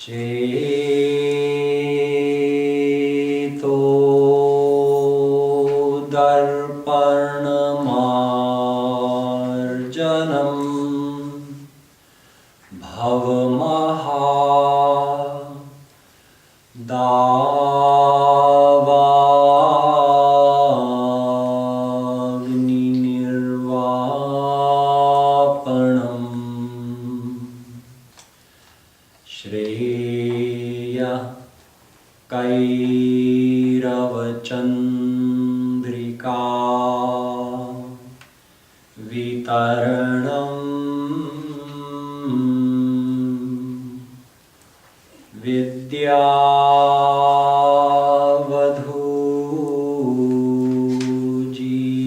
चेतो दर्पणमार्जनम् भवमहादावाग्निनिर्वापणम् श्रेयः कैरवचन्द्रिका वितरणम्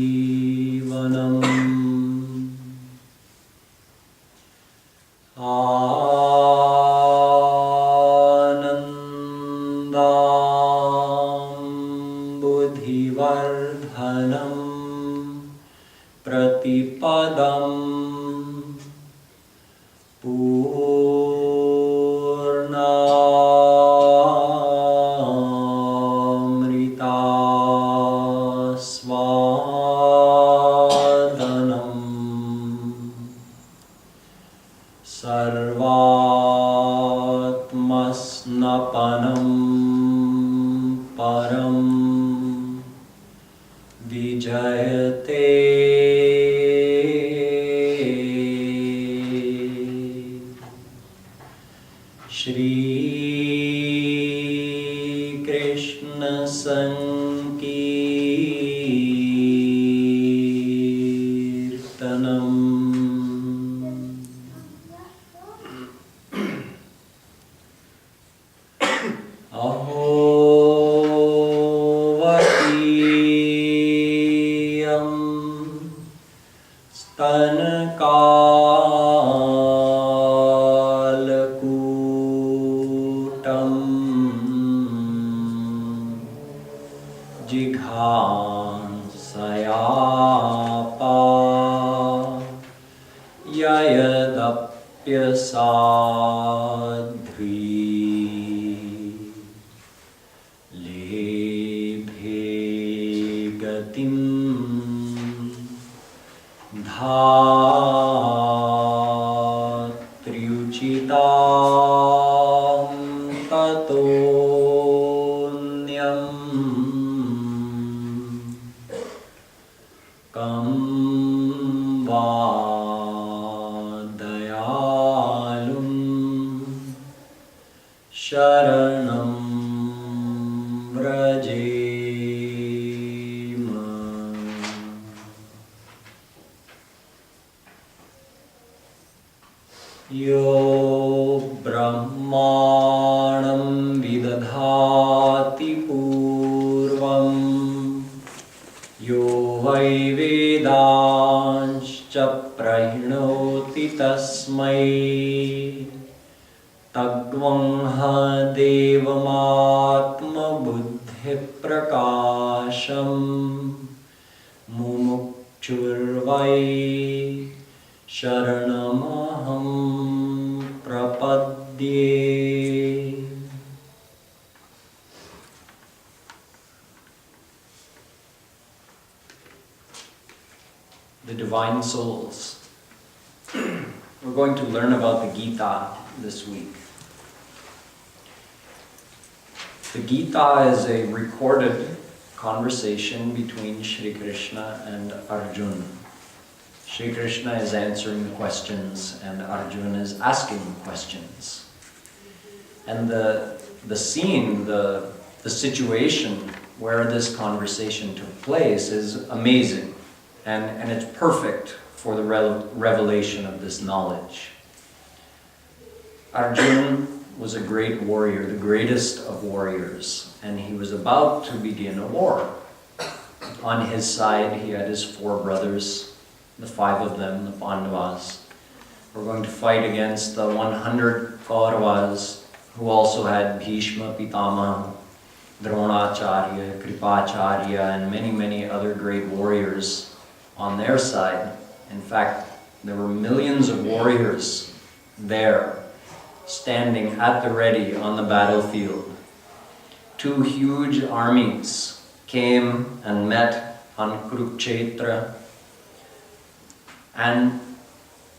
विद्यावधूजीवनम् आनन्दाम्बुधिवर्धनम् प्रतिपदम् पूर्णामृतास्वादनम् सर्वात्मस्नपनं परं विजयते श्रीकृष्ण संकीर्तनम्। अहोवतीयं स्तनकालकूटम् जिघांसयापयदप्यसाध्वी लेभे गतिं धात्र्युचितां ततोऽन्यम् कं वा दयालुं शरणं व्रजेम। यो ब्रह्माणं विदधाति पूर्वं यो वै वेदांश्च प्रहिणोति तस्मै तद्वंह देवमात्मबुद्धिप्रकाशम् मुमुक्षुर्वै शरणमहं प्रपद्ये। The Divine Souls. We're going to learn about the Gita this week. The Gita is a recorded conversation between Shri Krishna and Arjuna. Shri Krishna is answering the questions and Arjuna is asking questions. And the scene, the situation where this conversation took place is amazing. And it's perfect for the revelation of this knowledge. Arjuna was a great warrior, the greatest of warriors, and he was about to begin a war. On his side, he had his 4 brothers, the 5 of them, the Pandavas. We're going to fight against the 100 Kauravas, who also had Bhishma, Pitamaha, Dronacharya, Kripacharya, and many, many other great warriors on their side. In fact, there were millions of warriors there. standing at the ready on the battlefield. Two huge armies came and met on Kurukshetra, and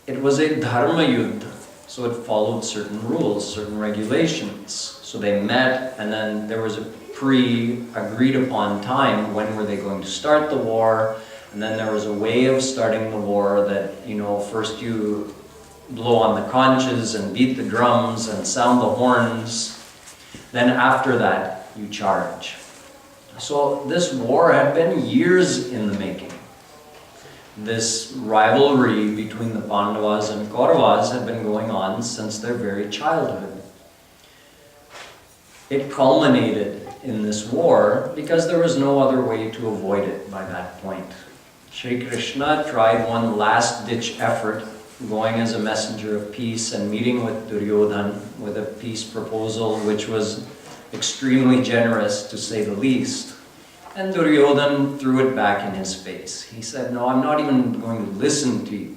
it was a dharma yuddha, so it followed certain rules, certain regulations. So they met, and then there was a pre-agreed upon time when were they going to start the war, and then there was a way of starting the war that, first you blow on the conches and beat the drums and sound the horns, then after that you charge. So this war had been years in the making. This rivalry between the Pandavas and Kauravas had been going on since their very childhood. It culminated in this war because there was no other way to avoid it by that point. Shri Krishna tried one last-ditch effort, going as a messenger of peace and meeting with Duryodhana with a peace proposal which was extremely generous, to say the least. And Duryodhana threw it back in his face. He said, "No, I'm not even going to listen to you.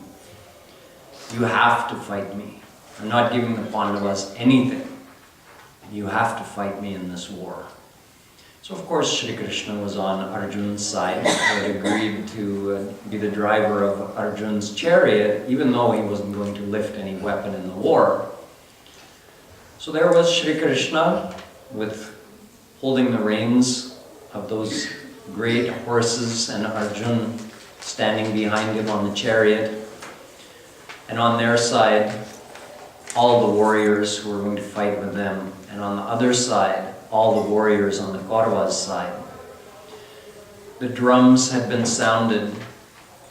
You have to fight me. I'm not giving the Pandavas anything. You have to fight me in this war." So of course Shri Krishna was on Arjun's side. He had agreed to be the driver of Arjun's chariot, even though he wasn't going to lift any weapon in the war. So there was Shri Krishna with holding the reins of those great horses, and Arjun standing behind him on the chariot. And on their side, all the warriors who were going to fight with them. And on the other side, all the warriors on the Kauravas' side. The drums had been sounded,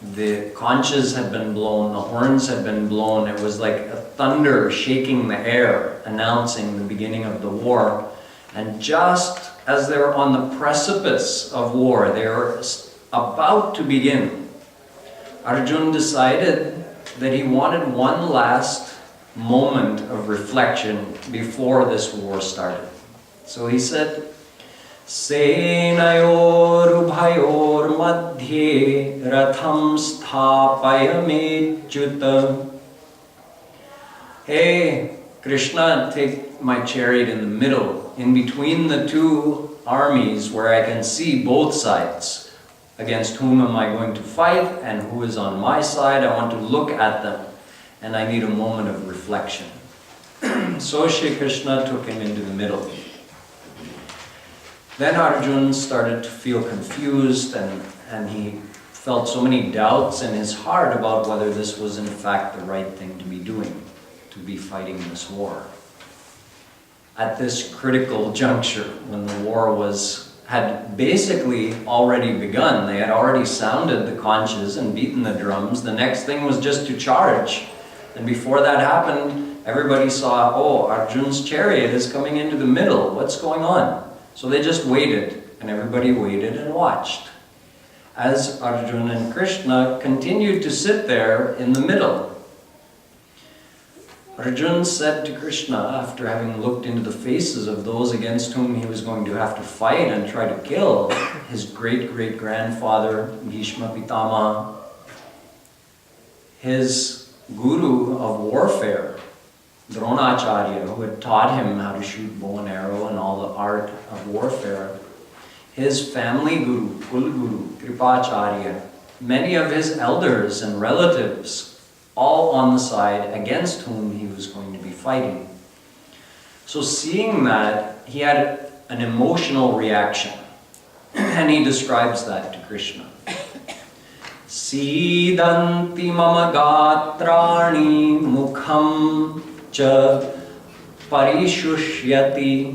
the conches had been blown, the horns had been blown. It was like a thunder shaking the air, announcing the beginning of the war. And just as they were on the precipice of war, they were about to begin, Arjun decided that he wanted one last moment of reflection before this war started. So he said, "Senayor ubhayor madhye ratham sthapayamechyuta." Hey, Krishna, take my chariot in the middle, in between the two armies where I can see both sides. Against whom am I going to fight and who is on my side? I want to look at them and I need a moment of reflection. So Shri Krishna took him into the middle. Then Arjun started to feel confused and he felt so many doubts in his heart about whether this was in fact the right thing to be doing, to be fighting this war. At this critical juncture, when the war had basically already begun, they had already sounded the conches and beaten the drums, the next thing was just to charge. And before that happened, everybody saw, oh, Arjun's chariot is coming into the middle, what's going on? So they just waited, and everybody waited and watched as Arjuna and Krishna continued to sit there in the middle. Arjuna said to Krishna, after having looked into the faces of those against whom he was going to have to fight and try to kill, his great-great-grandfather, Bhishma Pitamaha, his guru of warfare, Dronacharya, who had taught him how to shoot bow and arrow and all the art of warfare, his family guru, Kulguru, Kripacharya, many of his elders and relatives, all on the side against whom he was going to be fighting. So seeing that, he had an emotional reaction, and he describes that to Krishna. Sidanti mama gatrani mukham cha parishushyati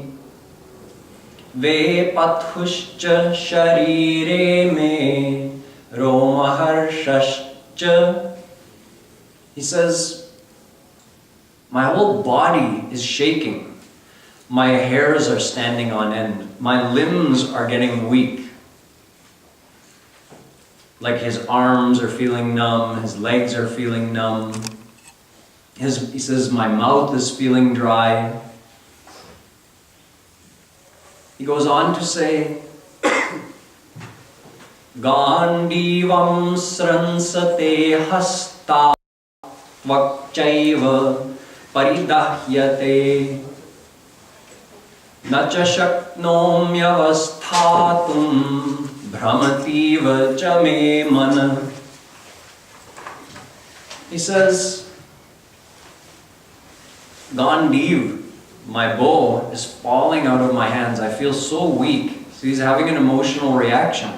ve pathuscha sharire me romaharshascha. He says, my whole body is shaking. My hairs are standing on end. My limbs are getting weak. Like his arms are feeling numb, his legs are feeling numb. He says, my mouth is feeling dry. He goes on to say, Gandivam sransate hasta vakchaiva paridahyate na cha shaknomyavasthatum brahmativa cha me mana. He says, Gandiv, my bow, is falling out of my hands. I feel so weak. So he's having an emotional reaction.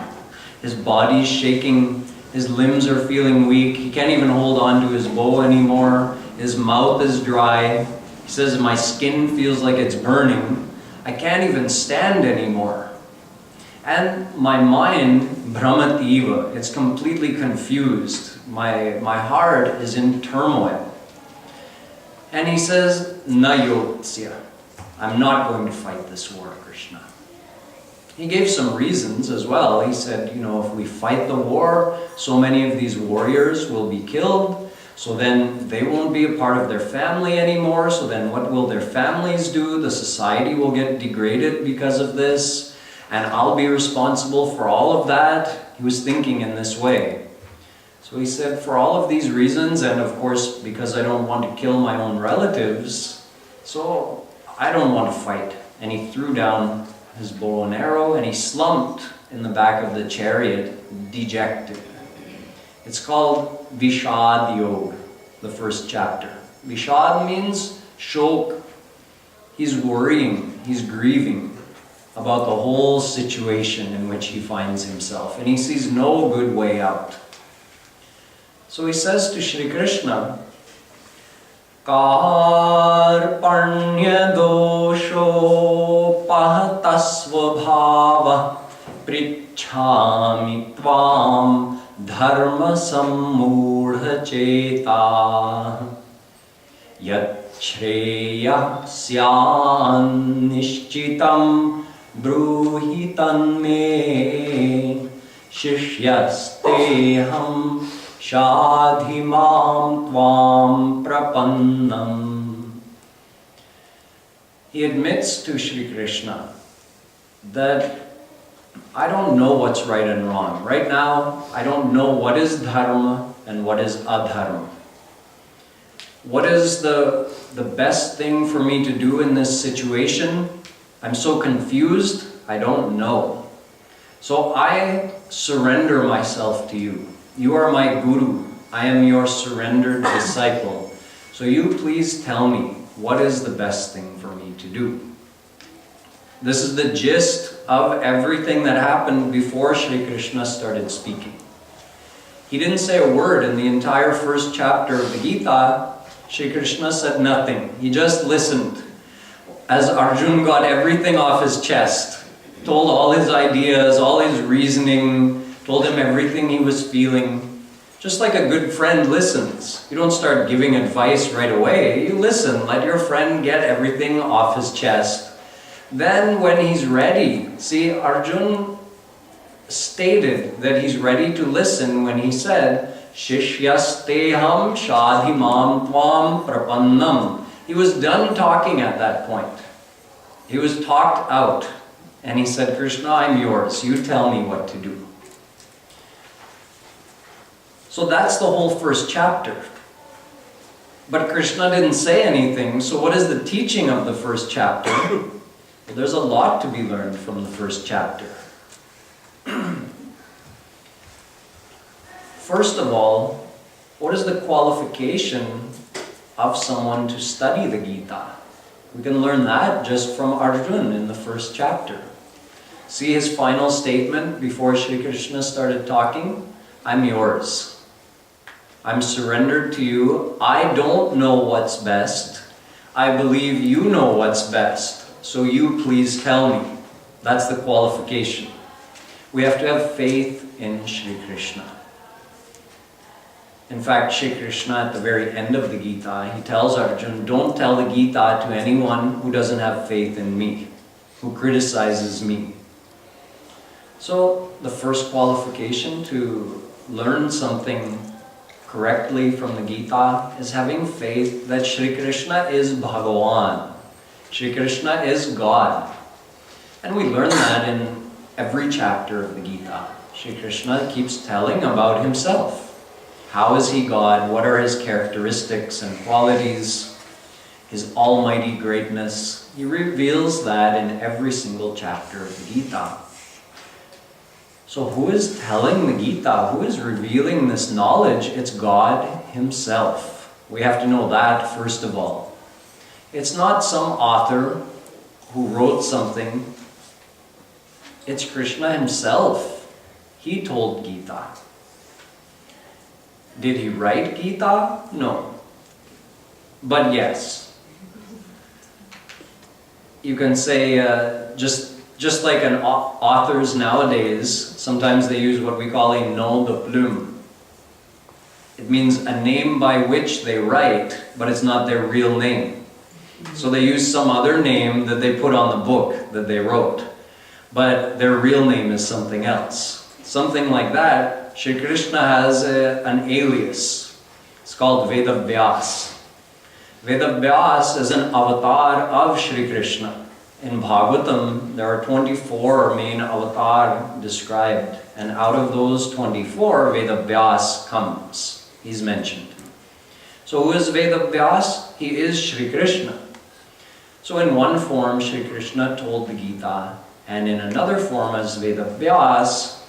His body's shaking. His limbs are feeling weak. He can't even hold on to his bow anymore. His mouth is dry. He says, my skin feels like it's burning. I can't even stand anymore. And my mind, brahmativa, it's completely confused. My heart is in turmoil. And he says, na yotsya, I'm not going to fight this war, Krishna. He gave some reasons as well. He said, if we fight the war, so many of these warriors will be killed, so then they won't be a part of their family anymore, so then what will their families do? The society will get degraded because of this, and I'll be responsible for all of that. He was thinking in this way. So he said, for all of these reasons, and of course, because I don't want to kill my own relatives, so I don't want to fight. And he threw down his bow and arrow, and he slumped in the back of the chariot, dejected. It's called Vishad Yoga, the first chapter. Vishad means shok. He's worrying, he's grieving about the whole situation in which he finds himself, and he sees no good way out. So he says to Shri Krishna, Karpanya dosho pahatasva bhava prichhami tvam dharma sammudha cheta yat shreya syan nishchitam bruhi tanme shishyasteham Shadhimam tvam prapannam. He admits to Shri Krishna that I don't know what's right and wrong. Right now, I don't know what is dharma and what is adharma. What is the best thing for me to do in this situation? I'm so confused, I don't know. So I surrender myself to you. You are my guru. I am your surrendered disciple. So you please tell me what is the best thing for me to do. This is the gist of everything that happened before Shri Krishna started speaking. He didn't say a word in the entire first chapter of the Gita. Shri Krishna said nothing. He just listened as Arjuna got everything off his chest, told all his ideas, all his reasoning, told him everything he was feeling. Just like a good friend listens. You don't start giving advice right away. You listen, let your friend get everything off his chest. Then when he's ready, see, Arjuna stated that he's ready to listen when he said, Shishyasteham shadhimam tvam prapannam. He was done talking at that point. He was talked out. And he said, Krishna, I'm yours. You tell me what to do. So that's the whole first chapter. But Krishna didn't say anything, so what is the teaching of the first chapter? Well, there's a lot to be learned from the first chapter. First of all, what is the qualification of someone to study the Gita? We can learn that just from Arjuna in the first chapter. See his final statement before Shri Krishna started talking? I'm yours. I'm surrendered to you. I don't know what's best. I believe you know what's best. So you please tell me. That's the qualification. We have to have faith in Shri Krishna. In fact, Shri Krishna at the very end of the Gita, he tells Arjuna, don't tell the Gita to anyone who doesn't have faith in me, who criticizes me. So the first qualification to learn something correctly from the Gita is having faith that Shri Krishna is Bhagavan. Shri Krishna is God. And we learn that in every chapter of the Gita. Shri Krishna keeps telling about himself. How is he God? What are his characteristics and qualities? His almighty greatness. He reveals that in every single chapter of the Gita. So who is telling the Gita? Who is revealing this knowledge? It's God Himself. We have to know that first of all. It's not some author who wrote something. It's Krishna Himself. He told Gita. Did He write Gita? No. But yes. You can say, just like authors nowadays, sometimes they use what we call a nom de plume. It means a name by which they write, but it's not their real name. So they use some other name that they put on the book that they wrote, but their real name is something else. Something like that, Shri Krishna has an alias. It's called Vedavyas. Vedavyas is an avatar of Shri Krishna. In Bhagavatam, there are 24 main avatar described, and out of those 24, Vedavyas comes. He's mentioned. So who is Vedavyas? He is Shri Krishna. So in one form, Shri Krishna told the Gita, and in another form as Vedavyas,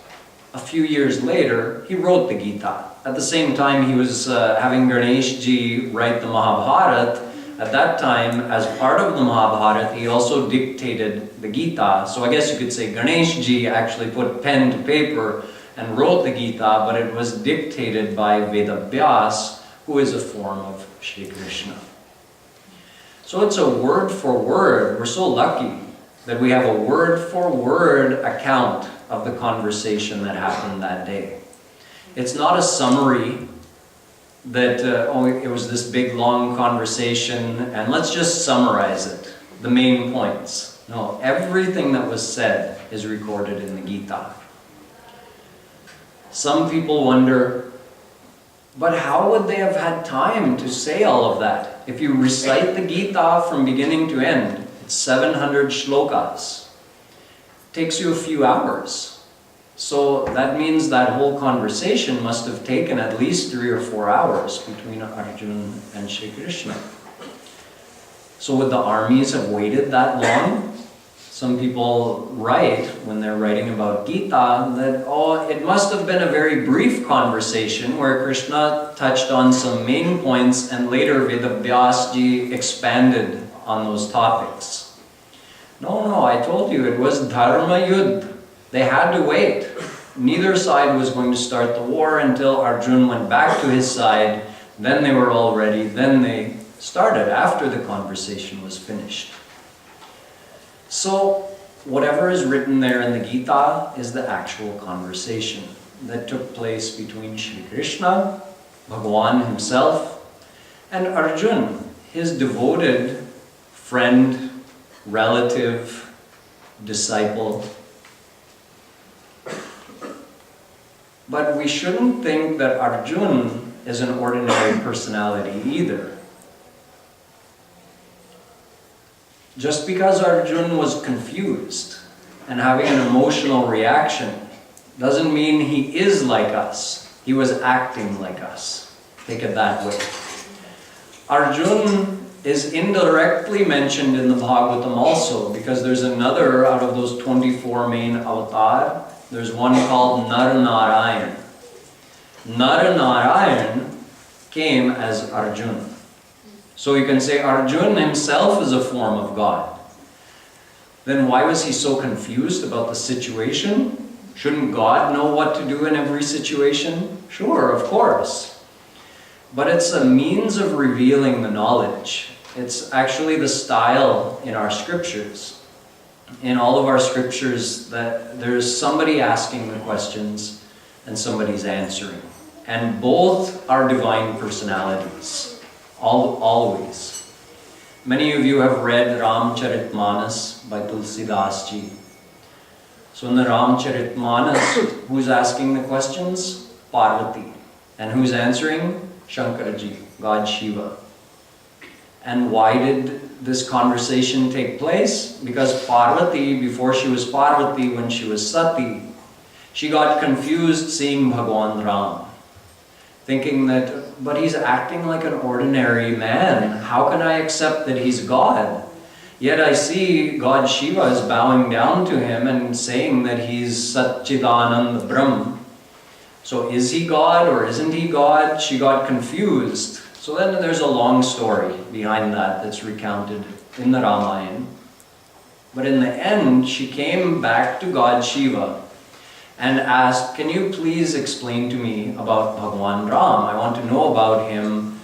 a few years later, he wrote the Gita. At the same time, he was having Ganesh Ji write the Mahabharata. At that time, as part of the Mahabharata, he also dictated the Gita. So I guess you could say Ganesh Ji actually put pen to paper and wrote the Gita, but it was dictated by Vedavyas, who is a form of Shri Krishna. So it's a word for word. We're so lucky that we have a word for word account of the conversation that happened that day. It's not a summary that, it was this big long conversation and let's just summarize it, the main points. No, everything that was said is recorded in the Gita. Some people wonder, but how would they have had time to say all of that? If you recite the Gita from beginning to end, it's 700 shlokas. It takes you a few hours. So that means that whole conversation must have taken at least 3 or 4 hours between Arjuna and Shri Krishna. So would the armies have waited that long? Some people write, when they're writing about Gita, that, it must have been a very brief conversation where Krishna touched on some main points and later Vedavyas Ji expanded on those topics. No, I told you, it was Dharma Yudh. They had to wait. Neither side was going to start the war until Arjuna went back to his side. Then they were all ready. Then they started after the conversation was finished. So whatever is written there in the Gita is the actual conversation that took place between Shri Krishna, Bhagavan himself, and Arjuna, his devoted friend, relative, disciple. But we shouldn't think that Arjuna is an ordinary personality either. Just because Arjuna was confused and having an emotional reaction doesn't mean he is like us. He was acting like us. Take it that way. Arjuna is indirectly mentioned in the Bhagavatam also, because there's another out of those 24 main avatar. There's one called Nar-Narayan. Nar-Narayan came as Arjuna. So you can say Arjuna himself is a form of God. Then why was he so confused about the situation? Shouldn't God know what to do in every situation? Sure, of course. But it's a means of revealing the knowledge. It's actually the style in our scriptures. In all of our scriptures, that there's somebody asking the questions and somebody's answering. And both are divine personalities. Always. Many of you have read Ramcharitmanas by Tulsidas Ji. So in the Ramcharitmanas, who's asking the questions? Parvati. And who's answering? Shankaraji, God Shiva. And why did this conversation take place? Because Parvati, before she was Parvati, when she was Sati, she got confused seeing Bhagavan Ram. thinking that, but he's acting like an ordinary man. How can I accept that he's God? Yet I see God Shiva is bowing down to him and saying that he's Satchidananda Brahm. So is he God or isn't he God? She got confused. So then there's a long story behind that that's recounted in the Ramayana. But in the end, she came back to God Shiva and asked, can you please explain to me about Bhagwan Ram? I want to know about him.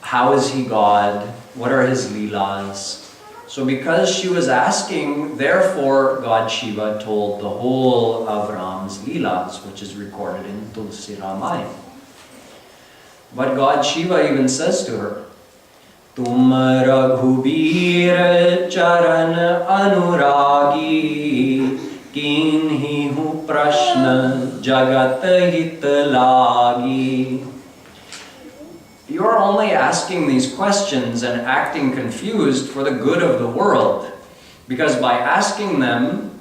How is he God? What are his leelas? So because she was asking, therefore God Shiva told the whole of Ram's leelas, which is recorded in Tulsi Ramayana. But God Shiva even says to her, Tum Raghubir Charan Anuragi Kinhi hu prashna jagat hit lagi. You're only asking these questions and acting confused for the good of the world. Because by asking them,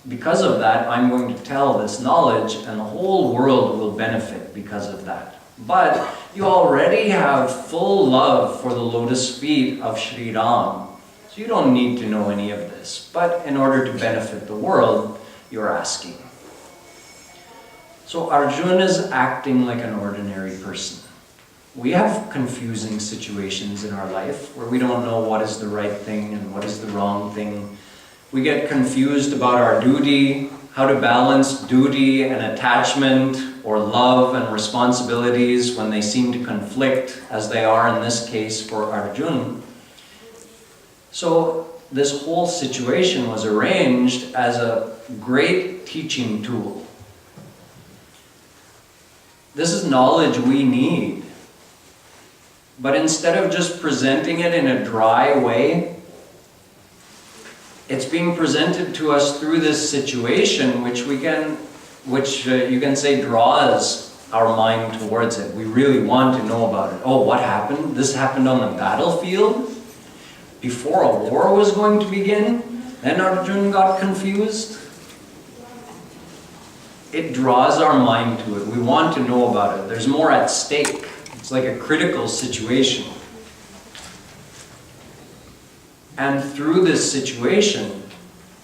because of that, I'm going to tell this knowledge and the whole world will benefit because of that. But you already have full love for the lotus feet of Sri Ram. So you don't need to know any of this. But in order to benefit the world, you're asking. So Arjuna is acting like an ordinary person. We have confusing situations in our life where we don't know what is the right thing and what is the wrong thing. We get confused about our duty, how to balance duty and attachment or love and responsibilities when they seem to conflict, as they are in this case for Arjuna. So this whole situation was arranged as a great teaching tool. This is knowledge we need. But instead of just presenting it in a dry way, it's being presented to us through this situation which you can say draws our mind towards it. We really want to know about it. Oh, what happened? This happened on the battlefield? Before a war was going to begin? Then Arjuna got confused? It draws our mind to it. We want to know about it. There's more at stake. It's like a critical situation. And through this situation,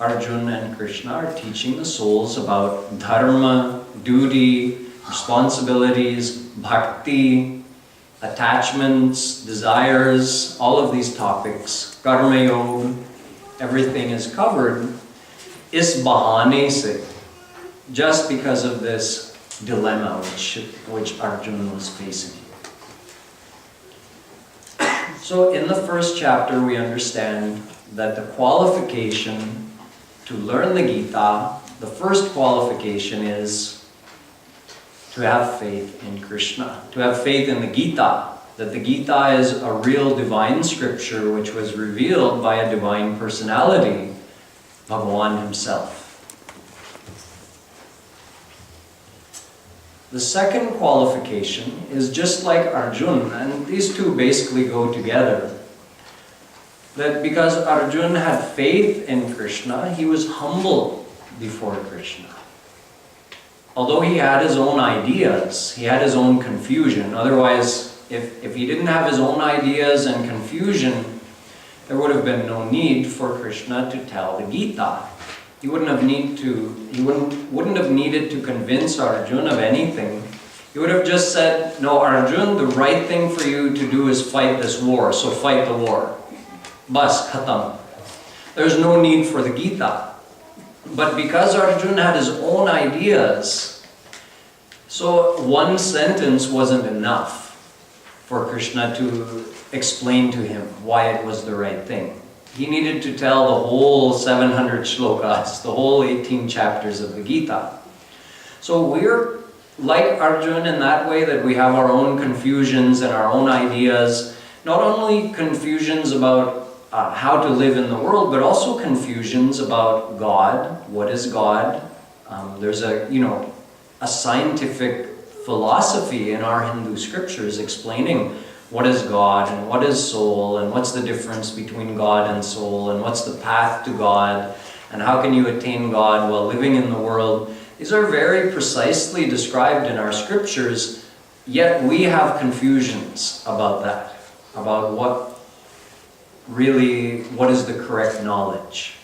Arjuna and Krishna are teaching the souls about dharma, duty, responsibilities, bhakti, attachments, desires, all of these topics, karma yoga, everything is covered, is bahane se, just because of this dilemma which Arjuna was facing. So in the first chapter we understand that the qualification to learn the Gita, the first qualification is to have faith in Krishna, to have faith in the Gita, that the Gita is a real divine scripture which was revealed by a divine personality, Bhagavan himself. The second qualification is just like Arjuna, and these two basically go together. That because Arjuna had faith in Krishna, he was humble before Krishna. Although he had his own ideas, he had his own confusion. Otherwise, if he didn't have his own ideas and confusion, there would have been no need for Krishna to tell the Gita. He wouldn't have needed to convince Arjuna of anything. He would have just said, no, Arjuna, the right thing for you to do is fight this war, so fight the war. Bas, khatam. There's no need for the Gita. But because Arjuna had his own ideas, so one sentence wasn't enough for Krishna to explain to him why it was the right thing. He needed to tell the whole 700 shlokas, the whole 18 chapters of the Gita. So we're like Arjuna in that way, that we have our own confusions and our own ideas. Not only confusions about how to live in the world, but also confusions about God. What is God? There's a scientific philosophy in our Hindu scriptures explaining what is God and what is soul and what's the difference between God and soul and what's the path to God and how can you attain God while living in the world. These are very precisely described in our scriptures, Yet we have confusions about that, about what is the correct knowledge.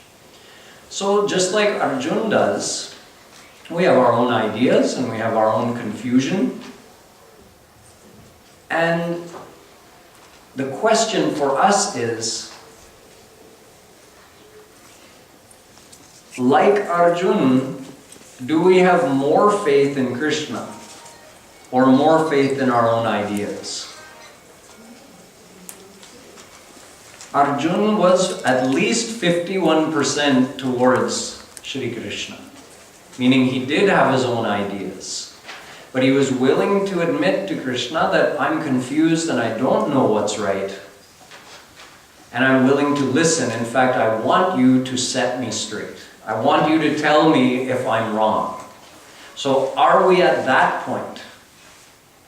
So just like Arjuna does, we have our own ideas and we have our own confusion. And the question for us is, like Arjuna, do we have more faith in Krishna or more faith in our own ideas? Arjuna was at least 51% towards Shri Krishna, meaning he did have his own ideas. But he was willing to admit to Krishna that I'm confused and I don't know what's right. And I'm willing to listen. In fact, I want you to set me straight. I want you to tell me if I'm wrong. So are we at that point?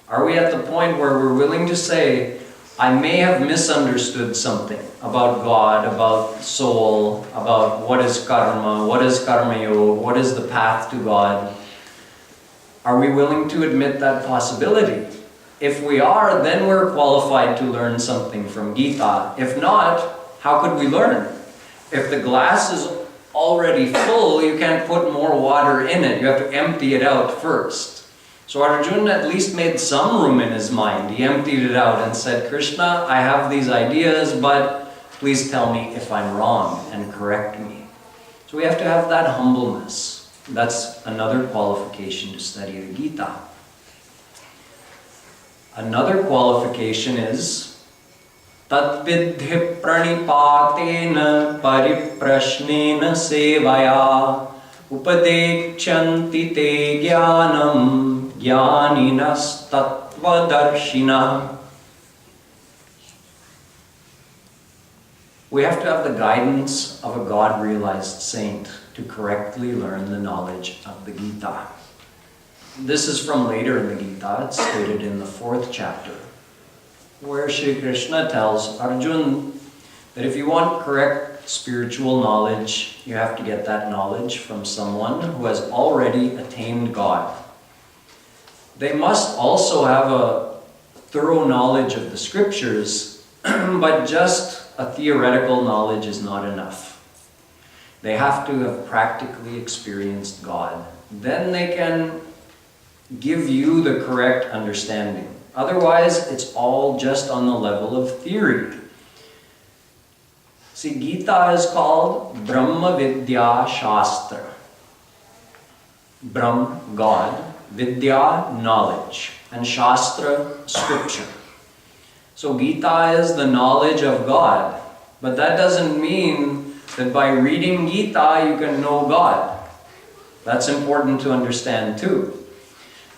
Are we at the point where we're willing to say, I may have misunderstood something about God, about soul, about what is karma, what is karma yoga, what is the path to God? Are we willing to admit that possibility? If we are, then we're qualified to learn something from Gita. If not, how could we learn? If the glass is already full, you can't put more water in it. You have to empty it out first. So Arjuna at least made some room in his mind. He emptied it out and said, Krishna, I have these ideas, but please tell me if I'm wrong and correct me. So we have to have that humbleness. That's another qualification to study the Gita. Another qualification is Tatvidhi pranipatena pariprashnena sevaya upadekchanti te jnanam jnaninas tattvadarshina. We have to have the guidance of a God-realized saint to correctly learn the knowledge of the Gita. This is from later in the Gita. It's stated in the 4th chapter, where Shri Krishna tells Arjuna that if you want correct spiritual knowledge, you have to get that knowledge from someone who has already attained God. They must also have a thorough knowledge of the scriptures, but just a theoretical knowledge is not enough. They have to have practically experienced God. Then they can give you the correct understanding. Otherwise, it's all just on the level of theory. See, Gita is called Brahma Vidya Shastra. Brahm, God, Vidya, knowledge, and Shastra, scripture. So Gita is the knowledge of God. But that doesn't mean that by reading Gita you can know God. That's important to understand too.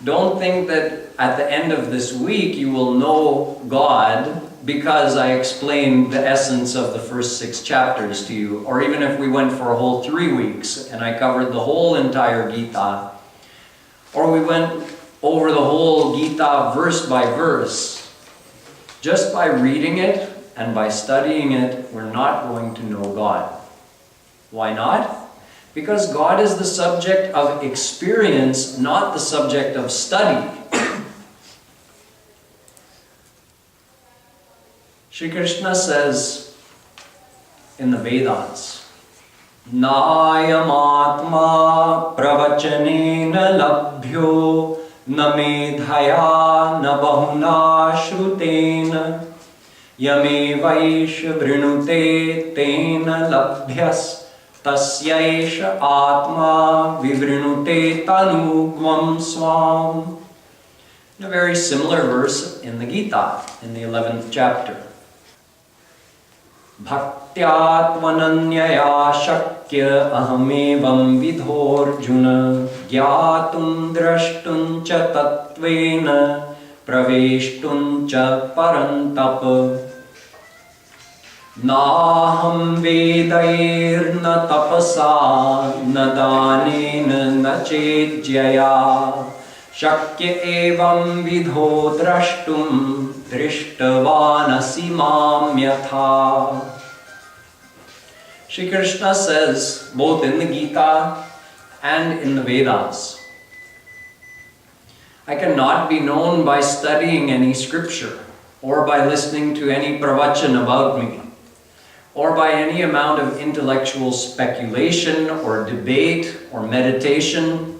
Don't think that at the end of this week you will know God because I explained the essence of the first 6 chapters to you, or even if we went for a whole 3 weeks and I covered the whole entire Gita, or we went over the whole Gita verse by verse. Just by reading it and by studying it, we're not going to know God. Why not? Because God is the subject of experience, not the subject of study. Shri Krishna says in the Vedas, Nayam atma pravachanena labhyo na medhaya na bahuna shrutena yamevaish vrinute tena labhyas tasyaisha atma vivrinute tanugvam swam. A very similar verse in the Gita, in the 11th chapter. Bhaktyaatmananyaya shakya ahamevam vidhorjuna gyatum drashtun cha tattvena praveshtun cha parantapa naham vedairna tapasa na danena na chejjaya shakya evam vidho drashtum drishtavanasi mam yatha. Shri Krishna says, both in the Gita and in the Vedas, I cannot be known by studying any scripture, or by listening to any pravachan about me, or by any amount of intellectual speculation or debate or meditation.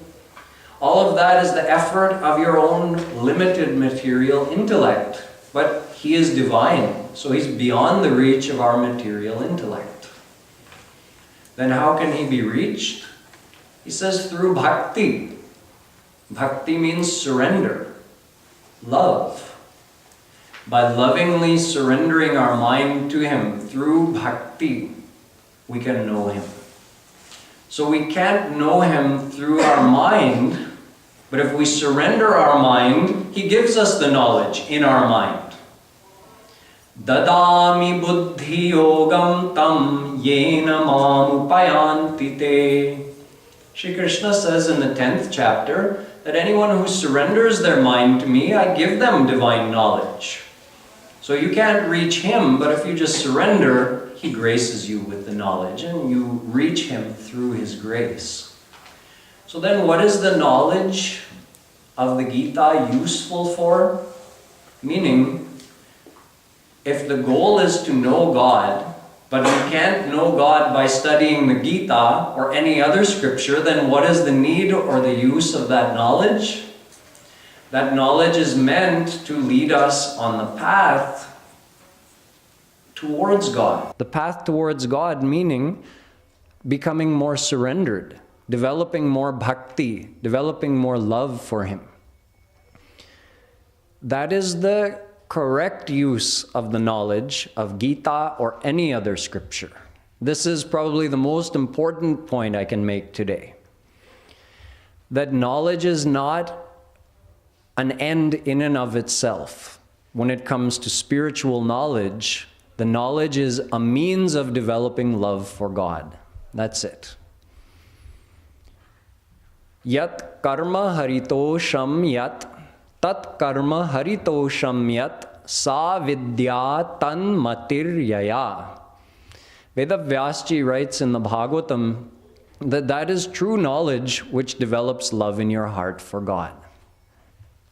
All of that is the effort of your own limited material intellect. But he is divine, so he's beyond the reach of our material intellect. Then how can he be reached? He says through bhakti. Bhakti means surrender, love. By lovingly surrendering our mind to him through bhakti, we can know him. So we can't know him through our mind, but if we surrender our mind, he gives us the knowledge in our mind. Dadami buddhi yogam tam yena mam upayanti te. Shri Krishna says in the 10th chapter that anyone who surrenders their mind to me, I give them divine knowledge. So you can't reach him, but if you just surrender, he graces you with the knowledge and you reach him through his grace. So then what is the knowledge of the Gita useful for? Meaning, if the goal is to know God, but we can't know God by studying the Gita or any other scripture, then what is the need or the use of that knowledge? That knowledge is meant to lead us on the path towards God. The path towards God meaning becoming more surrendered, developing more bhakti, developing more love for him. That is the correct use of the knowledge of Gita or any other scripture. This is probably the most important point I can make today. That knowledge is not an end in and of itself. When it comes to spiritual knowledge, the knowledge is a means of developing love for God. That's it. Yat karma haritosham yat tat karma haritosham yat sa vidya tan matir yaya. Vedavyasji writes in the Bhagavatam that that is true knowledge which develops love in your heart for God.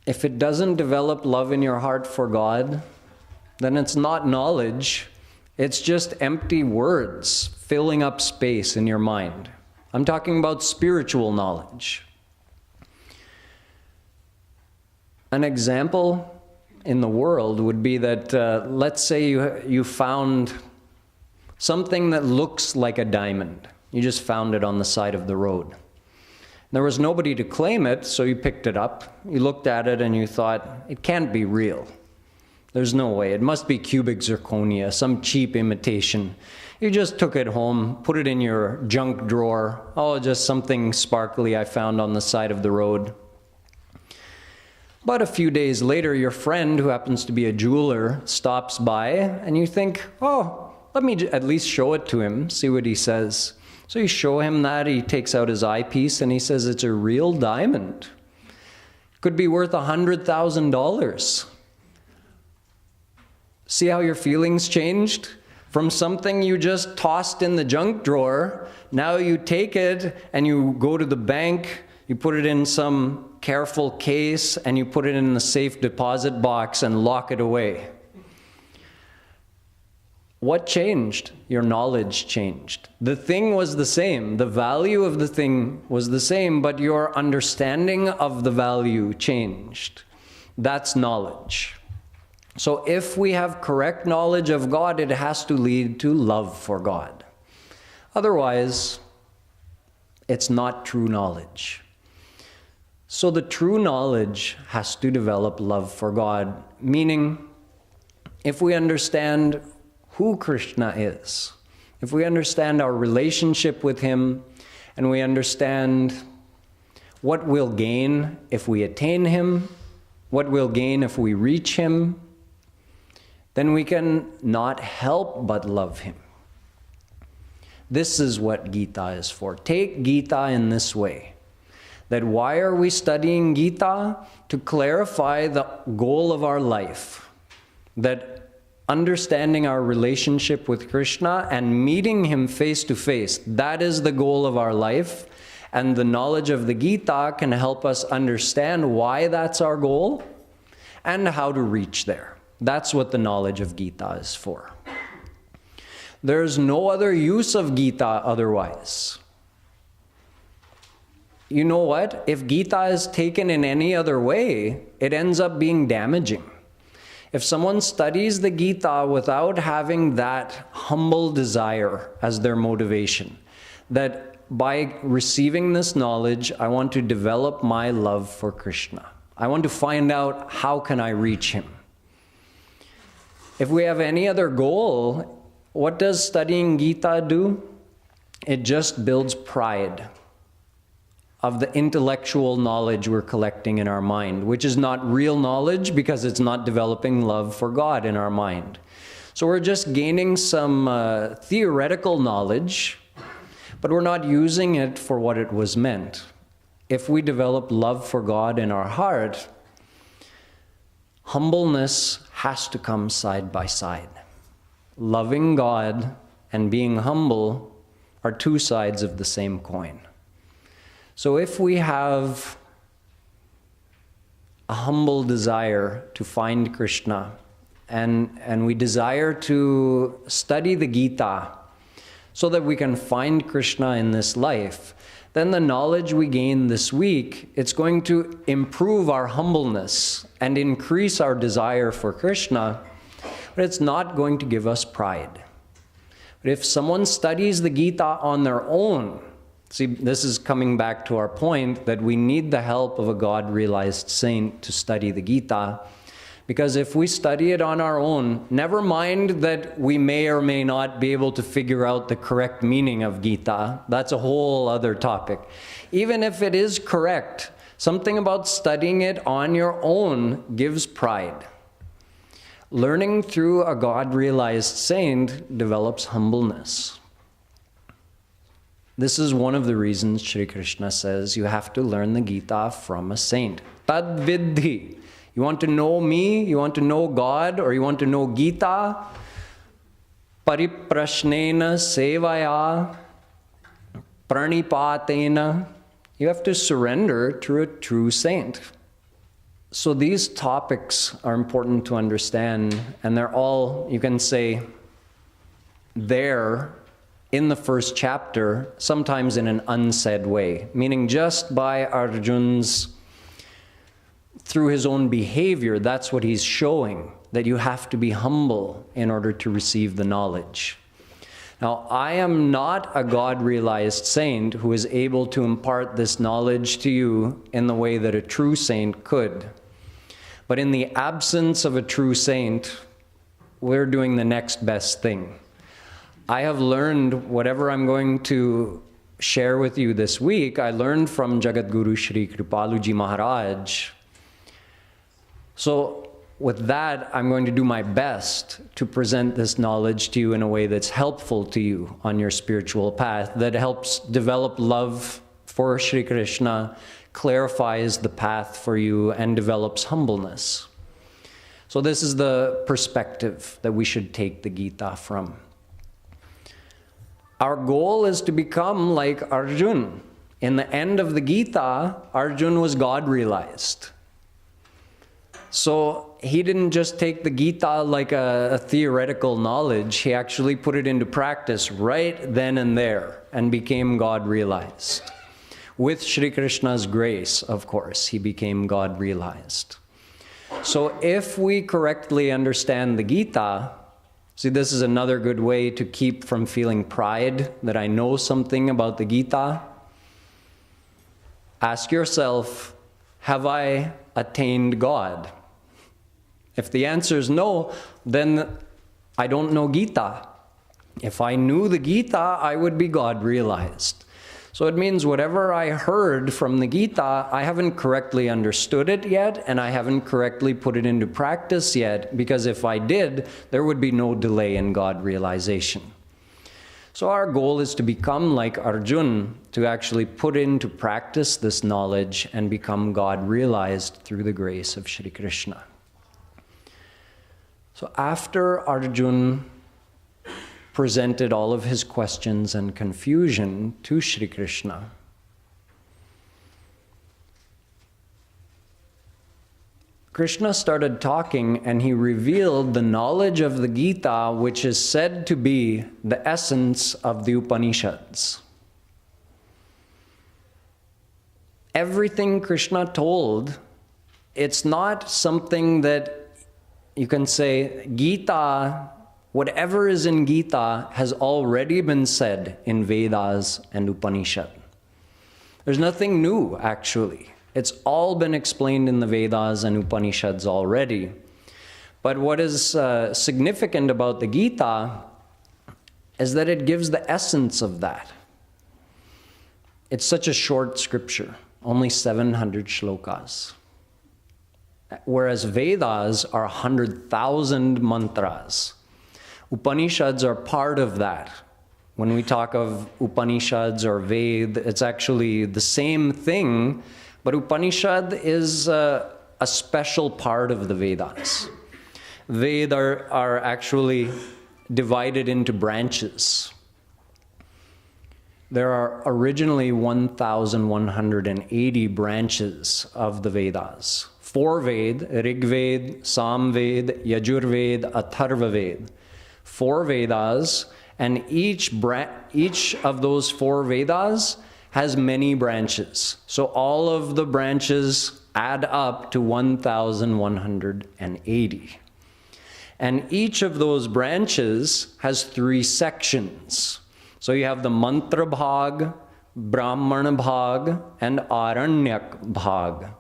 If it doesn't develop love in your heart for God, then it's not knowledge. It's just empty words filling up space in your mind. I'm talking about spiritual knowledge. An example in the world would be that, let's say you found something that looks like a diamond. You just found it on the side of the road. There was nobody to claim it, so you picked it up. You looked at it and you thought, it can't be real. There's no way. It must be cubic zirconia, some cheap imitation. You just took it home, put it in your junk drawer. Oh, just something sparkly I found on the side of the road. But a few days later, your friend, who happens to be a jeweler, stops by and you think, oh, let me at least show it to him, see what he says. So you show him that, he takes out his eyepiece and he says it's a real diamond. Could be worth $100,000. See how your feelings changed? From something you just tossed in the junk drawer, now you take it and you go to the bank, you put it in some careful case and you put it in the safe deposit box and lock it away. What changed? Your knowledge changed. The thing was the same. The value of the thing was the same, but your understanding of the value changed. That's knowledge. So if we have correct knowledge of God, it has to lead to love for God. Otherwise, it's not true knowledge. So the true knowledge has to develop love for God, meaning if we understand who Krishna is, if we understand our relationship with him, and we understand what we'll gain if we attain him, what we'll gain if we reach him, then we can not help but love him. This is what Gita is for. Take Gita in this way. That why are we studying Gita? To clarify the goal of our life. That understanding our relationship with Krishna and meeting him face to face, that is the goal of our life. And the knowledge of the Gita can help us understand why that's our goal and how to reach there. That's what the knowledge of Gita is for. There's no other use of Gita otherwise. You know what? If Gita is taken in any other way, it ends up being damaging. If someone studies the Gita without having that humble desire as their motivation, that by receiving this knowledge, I want to develop my love for Krishna. I want to find out how can I reach him. If we have any other goal, what does studying Gita do? It just builds pride of the intellectual knowledge we're collecting in our mind, which is not real knowledge because it's not developing love for God in our mind. So we're just gaining some theoretical knowledge, but we're not using it for what it was meant. If we develop love for God in our heart, humbleness has to come side by side. Loving God and being humble are two sides of the same coin. So if we have a humble desire to find Krishna and we desire to study the Gita so that we can find Krishna in this life, then the knowledge we gain this week, it's going to improve our humbleness and increase our desire for Krishna, but it's not going to give us pride. But if someone studies the Gita on their own, see, this is coming back to our point that we need the help of a God-realized saint to study the Gita. Because if we study it on our own, never mind that we may or may not be able to figure out the correct meaning of Gita. That's a whole other topic. Even if it is correct, something about studying it on your own gives pride. Learning through a God-realized saint develops humbleness. This is one of the reasons Shri Krishna says you have to learn the Gita from a saint. Tad vidhi. You want to know me, you want to know God, or you want to know Gita? Pariprashnena sevaya pranipatena. You have to surrender to a true saint. So these topics are important to understand, and they're all, you can say, there in the first chapter, sometimes in an unsaid way, meaning just by Arjun's, through his own behavior, that's what he's showing, that you have to be humble in order to receive the knowledge. Now, I am not a God-realized saint who is able to impart this knowledge to you in the way that a true saint could. But in the absence of a true saint, we're doing the next best thing. I have learned whatever I'm going to share with you this week, I learned from Jagadguru Shri Kripaluji Maharaj. So with that, I'm going to do my best to present this knowledge to you in a way that's helpful to you on your spiritual path, that helps develop love for Shri Krishna, clarifies the path for you, and develops humbleness. So this is the perspective that we should take the Gita from. Our goal is to become like Arjun. In the end of the Gita, Arjun was God-realized. So he didn't just take the Gita like a theoretical knowledge, he actually put it into practice right then and there and became God-realized. With Shri Krishna's grace, of course, he became God-realized. So if we correctly understand the Gita, see, this is another good way to keep from feeling pride that I know something about the Gita. Ask yourself, have I attained God? If the answer is no, then I don't know Gita. If I knew the Gita, I would be God-realized. So it means whatever I heard from the Gita, I haven't correctly understood it yet, and I haven't correctly put it into practice yet, because if I did, there would be no delay in God-realization. So our goal is to become like Arjun, to actually put into practice this knowledge and become God-realized through the grace of Shri Krishna. So after Arjun presented all of his questions and confusion to Shri Krishna, Krishna started talking and he revealed the knowledge of the Gita, which is said to be the essence of the Upanishads. Everything Krishna told, it's not something that you can say, Gita, whatever is in Gita has already been said in Vedas and Upanishad. There's nothing new, actually. It's all been explained in the Vedas and Upanishads already. But what is significant about the Gita is that it gives the essence of that. It's such a short scripture, only 700 shlokas. Whereas Vedas are 100,000 mantras. Upanishads are part of that. When we talk of Upanishads or Ved, it's actually the same thing, but Upanishad is a special part of the Vedas. Ved are actually divided into branches. There are originally 1,180 branches of the Vedas. 4 Ved, Rig Ved, Sam Ved, Yajur Ved, Atharva Ved. 4 Vedas, and each of those 4 Vedas has many branches. So all of the branches add up to 1,180. And each of those branches has 3 sections. So you have the Mantra Bhag, Brahmana Bhag, and Aranyak Bhag.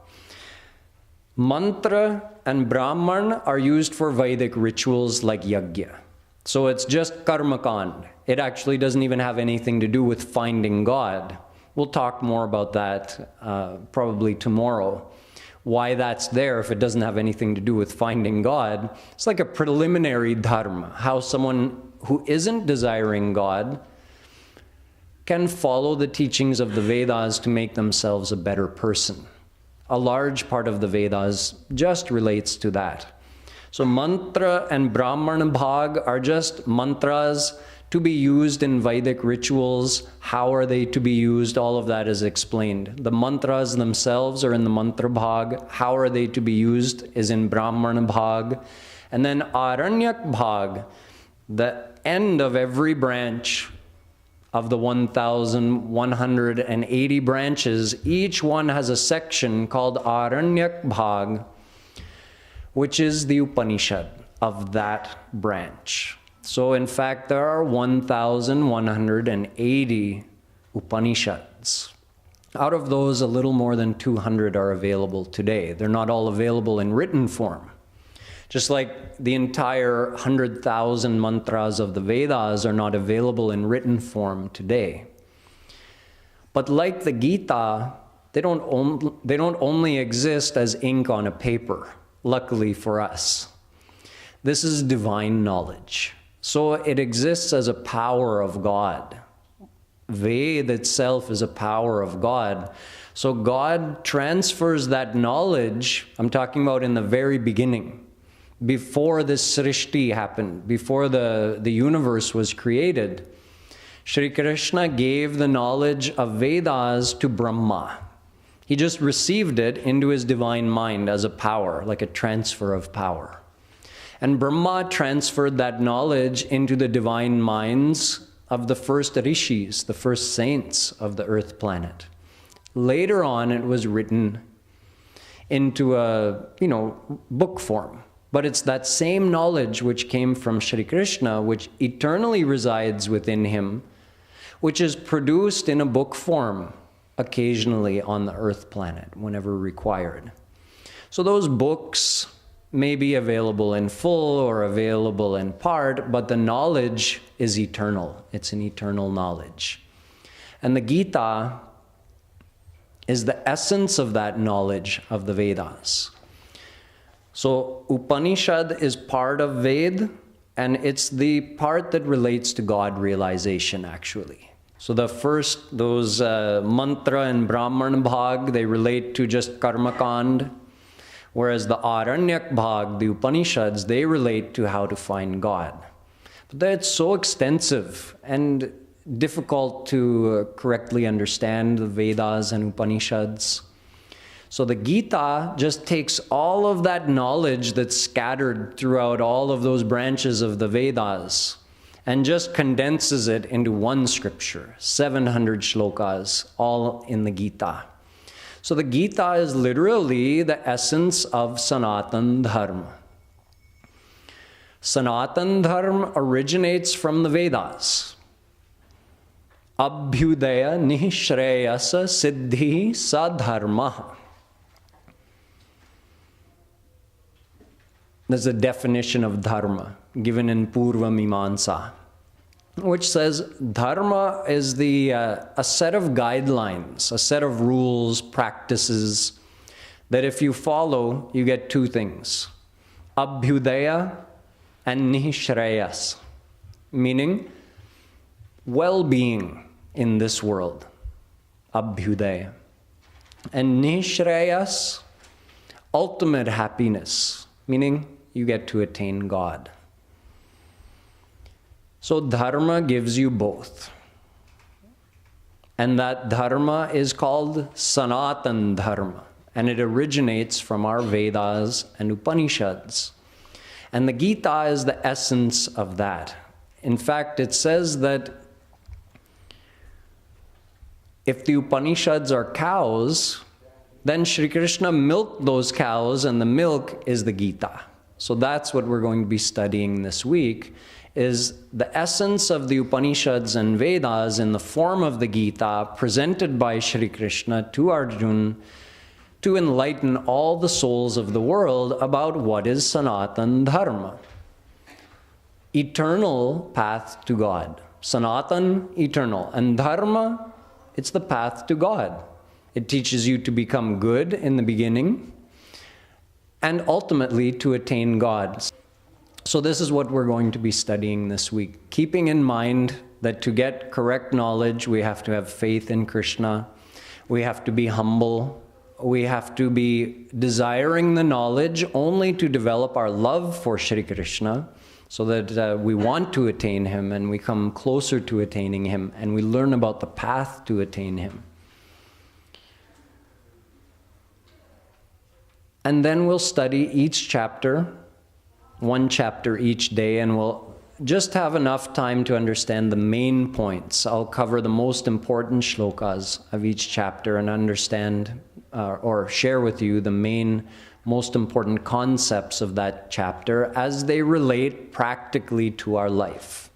Mantra and Brahman are used for Vedic rituals like Yajna. So it's just Karmakand. It actually doesn't even have anything to do with finding God. We'll talk more about that probably tomorrow. Why that's there if it doesn't have anything to do with finding God. It's like a preliminary dharma. How someone who isn't desiring God can follow the teachings of the Vedas to make themselves a better person. A large part of the Vedas just relates to that. So mantra and Brahmana Bhag are just mantras to be used in Vedic rituals. How are they to be used? All of that is explained. The mantras themselves are in the Mantra Bhag. How are they to be used is in Brahmana Bhag. And then Aranyak Bhag, the end of every branch of the 1,180 branches, each one has a section called Aranyak Bhag, which is the Upanishad of that branch. So in fact, there are 1,180 Upanishads. Out of those, a little more than 200 are available today. They're not all available in written form. Just like the entire 100,000 mantras of the Vedas are not available in written form today. But like the Gita, they don't only exist as ink on a paper, luckily for us. This is divine knowledge. So it exists as a power of God. Ved itself is a power of God. So God transfers that knowledge, I'm talking about in the very beginning, before this Srishti happened, before the universe was created. Shri Krishna gave the knowledge of Vedas to Brahma. He just received it into his divine mind as a power, like a transfer of power. And Brahma transferred that knowledge into the divine minds of the first rishis, the first saints of the earth planet. Later on, it was written into a, book form. But it's that same knowledge which came from Shri Krishna, which eternally resides within him, which is produced in a book form occasionally on the earth planet, whenever required. So those books may be available in full or available in part, but the knowledge is eternal. It's an eternal knowledge. And the Gita is the essence of that knowledge of the Vedas. So Upanishad is part of Ved, and it's the part that relates to God realization, actually. So the first, those mantra and Brahmana Bhag, they relate to just Karmakand, whereas the Aranyak Bhag, the Upanishads, they relate to how to find God. But that's so extensive and difficult to correctly understand the Vedas and Upanishads. So the Gita just takes all of that knowledge that's scattered throughout all of those branches of the Vedas and just condenses it into one scripture, 700 shlokas, all in the Gita. So the Gita is literally the essence of Sanatan Dharma. Sanatan Dharma originates from the Vedas. Abhyudaya nishreyasa siddhi sadharma. There's a definition of dharma given in Purva Mimamsa, which says dharma is a set of guidelines, a set of rules, practices, that if you follow, you get two things. Abhyudaya and nishreyas, meaning well-being in this world. Abhyudaya. And nishreyas, ultimate happiness, meaning you get to attain God. So dharma gives you both. And that dharma is called Sanatan Dharma. And it originates from our Vedas and Upanishads. And the Gita is the essence of that. In fact, it says that if the Upanishads are cows, then Shri Krishna milked those cows, and the milk is the Gita. So that's what we're going to be studying this week, is the essence of the Upanishads and Vedas in the form of the Gita presented by Shri Krishna to Arjuna to enlighten all the souls of the world about what is Sanatan Dharma. Eternal path to God. Sanatan, eternal. And Dharma, it's the path to God. It teaches you to become good in the beginning and ultimately to attain God. So this is what we're going to be studying this week. Keeping in mind that to get correct knowledge, we have to have faith in Krishna. We have to be humble. We have to be desiring the knowledge only to develop our love for Shri Krishna, so that we want to attain Him and we come closer to attaining Him and we learn about the path to attain Him. And then we'll study each chapter, one chapter each day, and we'll just have enough time to understand the main points. I'll cover the most important shlokas of each chapter and understand or share with you the main, most important concepts of that chapter as they relate practically to our life,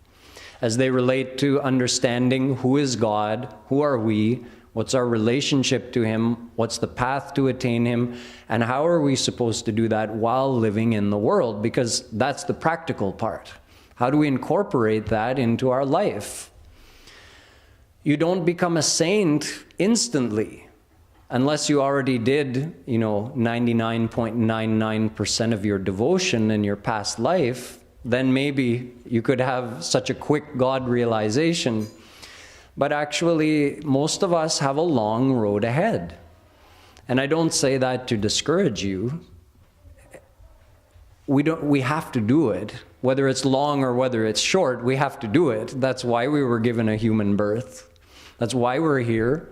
as they relate to understanding who is God, who are we, what's our relationship to Him, what's the path to attain Him, and how are we supposed to do that while living in the world, because that's the practical part. How do we incorporate that into our life? You don't become a saint instantly. Unless you already did, 99.99% of your devotion in your past life, then maybe you could have such a quick God realization. But actually, most of us have a long road ahead. And I don't say that to discourage you. We have to do it. Whether it's long or whether it's short, we have to do it. That's why we were given a human birth. That's why we're here,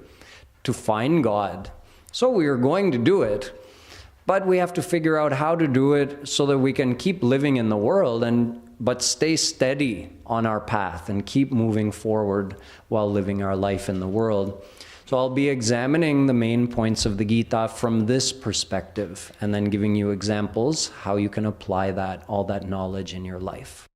to find God. So we are going to do it, but we have to figure out how to do it so that we can keep living in the world but stay steady on our path and keep moving forward while living our life in the world. So I'll be examining the main points of the Gita from this perspective and then giving you examples how you can apply all that knowledge in your life.